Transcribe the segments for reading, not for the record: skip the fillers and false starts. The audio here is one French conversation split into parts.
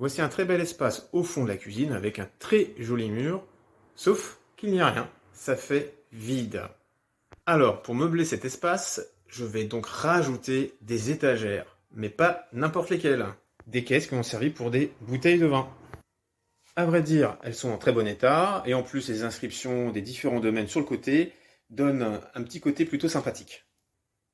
Voici un très bel espace au fond de la cuisine avec un très joli mur, sauf qu'il n'y a rien, ça fait vide. Alors, pour meubler cet espace, je vais donc rajouter des étagères, mais pas n'importe lesquelles. Des caisses qui ont servi pour des bouteilles de vin. À vrai dire, elles sont en très bon état, et en plus les inscriptions des différents domaines sur le côté donnent un petit côté plutôt sympathique.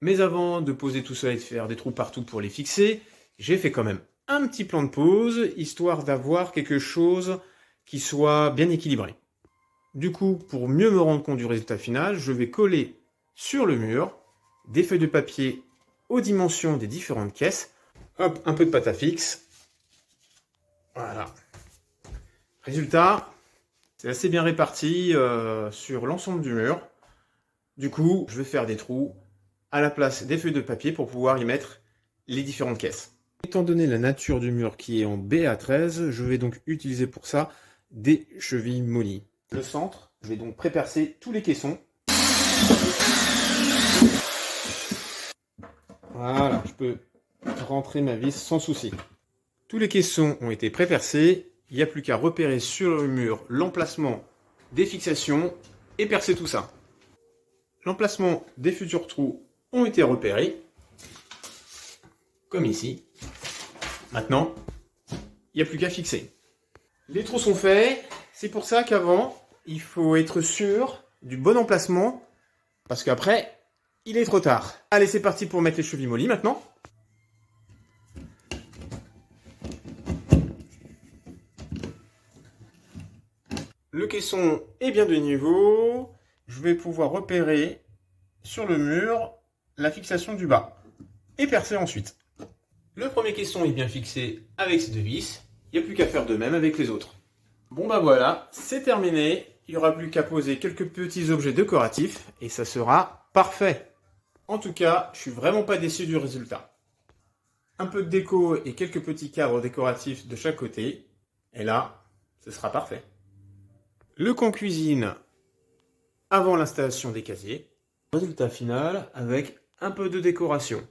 Mais avant de poser tout ça et de faire des trous partout pour les fixer, j'ai fait quand même un petit plan de pose, histoire d'avoir quelque chose qui soit bien équilibré. Du coup, pour mieux me rendre compte du résultat final, je vais coller sur le mur des feuilles de papier aux dimensions des différentes caisses. Hop, un peu de pâte à fixe. Voilà. Résultat, c'est assez bien réparti sur l'ensemble du mur. Du coup, je vais faire des trous à la place des feuilles de papier pour pouvoir y mettre les différentes caisses. Étant donné la nature du mur qui est en BA13, je vais donc utiliser pour ça des chevilles mollies. Le centre, je vais donc prépercer tous les caissons. Voilà, je peux rentrer ma vis sans souci. Tous les caissons ont été prépercés, il n'y a plus qu'à repérer sur le mur l'emplacement des fixations et percer tout ça. L'emplacement des futurs trous ont été repérés, comme ici. Maintenant, il n'y a plus qu'à fixer. Les trous sont faits, c'est pour ça qu'avant, il faut être sûr du bon emplacement, parce qu'après, il est trop tard. Allez, c'est parti pour mettre les chevilles mollies maintenant. Le caisson est bien de niveau. Je vais pouvoir repérer sur le mur la fixation du bas et percer ensuite. Le premier caisson est bien fixé avec ses deux vis. Il n'y a plus qu'à faire de même avec les autres. Bon bah voilà, c'est terminé. Il n'y aura plus qu'à poser quelques petits objets décoratifs et ça sera parfait. En tout cas, je suis vraiment pas déçu du résultat. Un peu de déco et quelques petits cadres décoratifs de chaque côté. Et là, ce sera parfait. Le coin cuisine avant l'installation des casiers. Résultat final avec un peu de décoration.